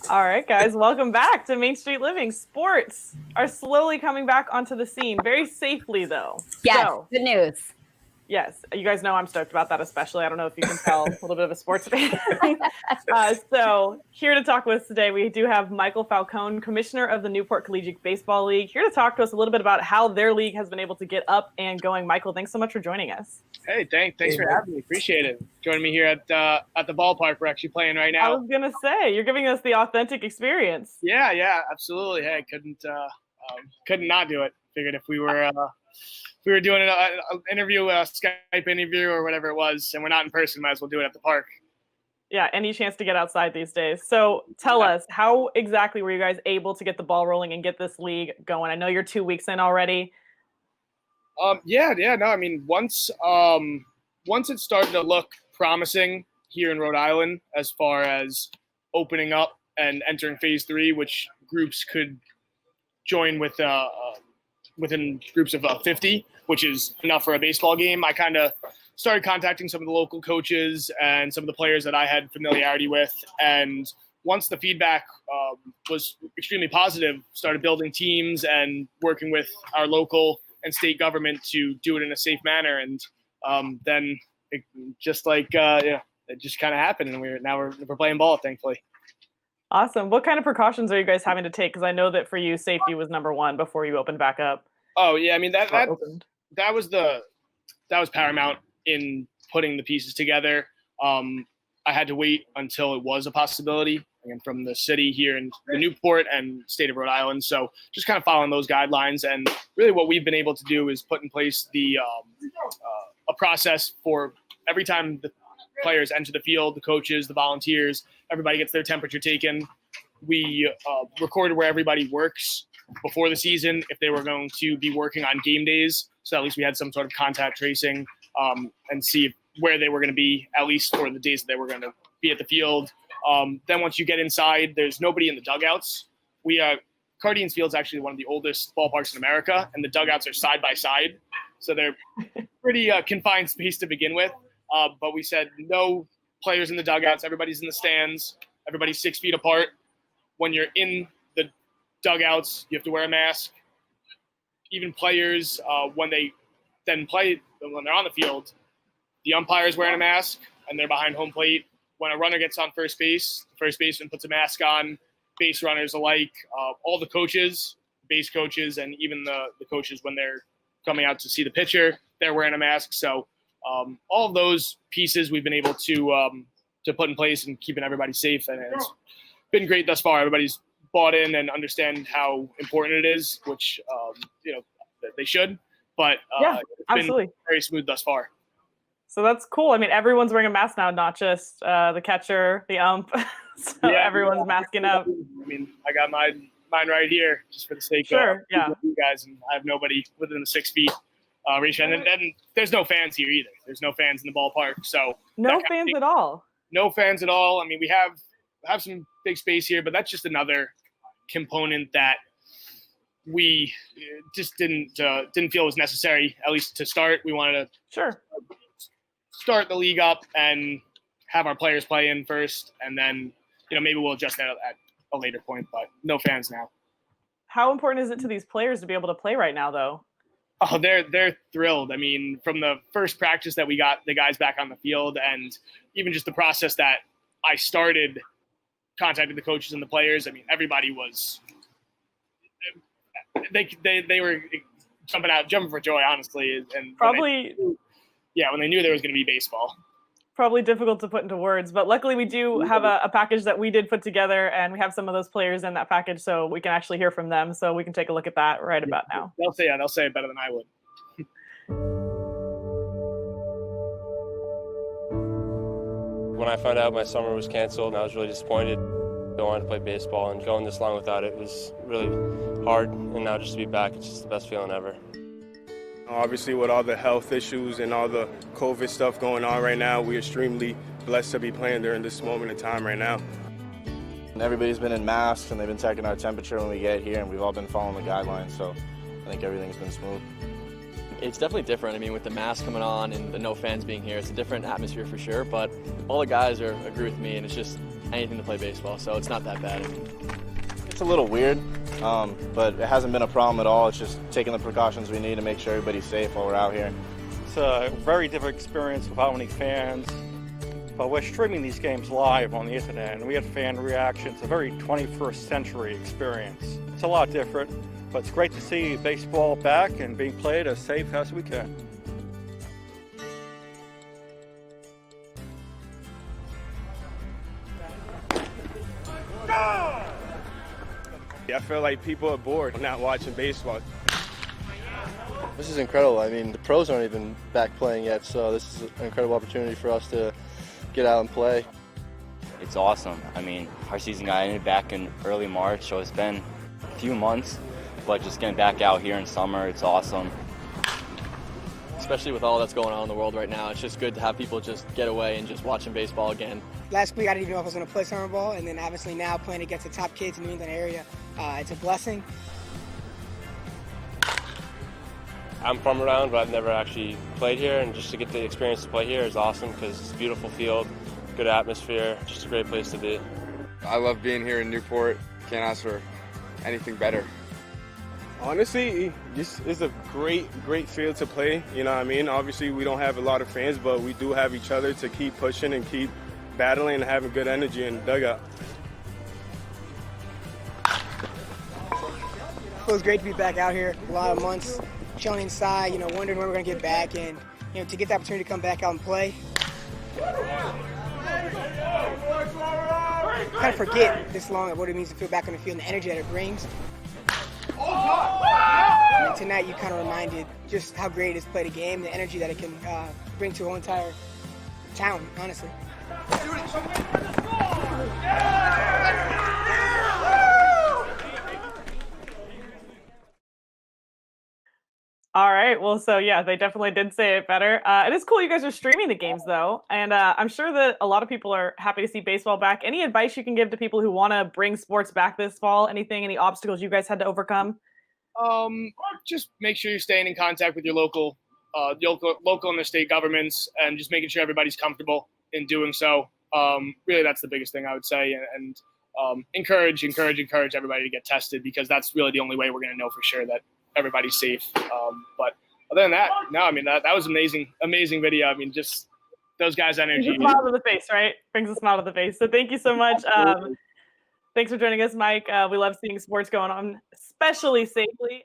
All right, guys, welcome back to Main Street Living. Sports are slowly coming back onto the scene, very safely, though. Yes, good news. Yes, you guys know I'm stoked about that especially. I don't know if you can tell, a little bit of a sports fan. So here to talk with us today, we do have Michael Falcone, Commissioner of the Newport Collegiate Baseball League, here to talk to us a little bit about how their league has been able to get up and going. Michael, thanks so much for joining us. Hey, thanks for having me. Appreciate it. Joining me here at the ballpark. We're actually playing right now. I was going to say, you're giving us the authentic experience. Yeah, absolutely. Hey, couldn't not do it. Figured if we were doing an interview, a Skype interview or whatever it was, and we're not in person, might as well do it at the park. Yeah, any chance to get outside these days. So tell us, how exactly were you guys able to get the ball rolling and get this league going? I know you're 2 weeks in already. No, I mean, once it started to look promising here in Rhode Island as far as opening up and entering phase 3, which groups could join with within groups of 50, which is enough for a baseball game, I kind of started contacting some of the local coaches and some of the players that I had familiarity with. And once the feedback was extremely positive, started building teams and working with our local and state government to do it in a safe manner. And then it just it just kind of happened, and we're playing ball, thankfully. Awesome. What kind of precautions are you guys having to take? Because I know that for you, safety was number one before you opened back up. Oh yeah, I mean that was paramount in putting the pieces together. I had to wait until it was a possibility, again, from the city here in the Newport and state of Rhode Island. So just kind of following those guidelines, and really what we've been able to do is put in place a process for every time the players enter the field, the coaches, the volunteers, everybody gets their temperature taken. We recorded where everybody works before the season, if they were going to be working on game days. So at least we had some sort of contact tracing and see where they were going to be, at least for the days that they were going to be at the field. Then once you get inside, there's nobody in the dugouts. Cardines Field's actually one of the oldest ballparks in America, and the dugouts are side by side. So they're pretty confined space to begin with. But we said no players in the dugouts. Everybody's in the stands. Everybody's 6 feet apart. When you're in the dugouts, you have to wear a mask. Even players, when they then play, when they're on the field, the umpire's wearing a mask and they're behind home plate. When a runner gets on first base, the first baseman puts a mask on. Base runners alike, all the coaches, base coaches, and even the coaches when they're coming out to see the pitcher, they're wearing a mask. So all of those pieces we've been able to put in place and keeping everybody safe, and it's been great thus far. Everybody's bought in and understand how important it is, which they should. But yeah, it's absolutely been very smooth thus far. So that's cool. I mean, everyone's wearing a mask now, not just the catcher, the ump. So yeah, everyone's masking up. I mean, I got mine right here just for the sake of you guys, and I have nobody within the 6 feet ratio. And there's no fans here either. There's no fans in the ballpark. So no fans at all. No fans at all. I mean, we have some big space here, but that's just another component that we just didn't feel was necessary, at least to start. We wanted to start the league up and have our players play in first, and then maybe we'll adjust that at a later point, but no fans now. How important is it to these players to be able to play right now, though? Oh, they're thrilled. I mean, from the first practice that we got the guys back on the field, and even just the process that I started contacting the coaches and the players, I mean, everybody was they were jumping for joy, honestly, and probably when they knew there was going to be baseball. Probably difficult to put into words, but luckily we do have a package that we did put together, and we have some of those players in that package, so we can actually hear from them. So we can take a look at that right about now. They'll say it better than I would. When I found out my summer was canceled, I was really disappointed. I wanted to play baseball, and going this long without it was really hard. And now just to be back, it's just the best feeling ever. Obviously, with all the health issues and all the COVID stuff going on right now, we're extremely blessed to be playing during this moment in time right now. And everybody's been in masks, and they've been checking our temperature when we get here, and we've all been following the guidelines, so I think everything's been smooth. It's definitely different. I mean, with the mask coming on and the no fans being here, it's a different atmosphere for sure, but all the guys agree with me, and it's just anything to play baseball, so it's not that bad. It's a little weird, but it hasn't been a problem at all. It's just taking the precautions we need to make sure everybody's safe while we're out here. It's a very different experience without any fans, but we're streaming these games live on the internet, and we have fan reactions. It's a very 21st century experience. It's a lot different, but it's great to see baseball back and being played as safe as we can. I feel like people are bored not watching baseball. This is incredible. I mean, the pros aren't even back playing yet, so this is an incredible opportunity for us to get out and play. It's awesome. I mean, our season got ended back in early March, so it's been a few months, but just getting back out here in summer, it's awesome. Especially with all that's going on in the world right now, it's just good to have people just get away and just watching baseball again. Last week I didn't even know if I was going to play summer ball, and then obviously now playing against the top kids in the New England area, it's a blessing. I'm from Rhode Island, but I've never actually played here, and just to get the experience to play here is awesome because it's a beautiful field, good atmosphere, just a great place to be. I love being here in Newport. Can't ask for anything better. Honestly, this is a great field to play. You know what I mean? Obviously, we don't have a lot of fans, but we do have each other to keep pushing and keep battling and having good energy in the dugout. It feels great to be back out here. A lot of months chilling inside, wondering when we're going to get back, and to get the opportunity to come back out and play. Kind of forget this long of what it means to feel back on the field and the energy that it brings. And tonight you kind of reminded just how great it is to play the game, the energy that it can bring to a whole entire town, honestly. All right. Well, so yeah, they definitely did say it better. It is cool you guys are streaming the games though, and I'm sure that a lot of people are happy to see baseball back. Any advice you can give to people who want to bring sports back this fall? Any obstacles you guys had to overcome? Just make sure you're staying in contact with your local and the state governments, and just making sure everybody's comfortable in doing so. Really, that's the biggest thing I would say, and encourage everybody to get tested, because that's really the only way we're going to know for sure that everybody's safe. But other than that, no, I mean, that was amazing video. I mean, just those guys' energy. Brings a smile to the face, right? Brings a smile to the face. So thank you so much. Thanks for joining us, Mike. We love seeing sports going on, especially safely.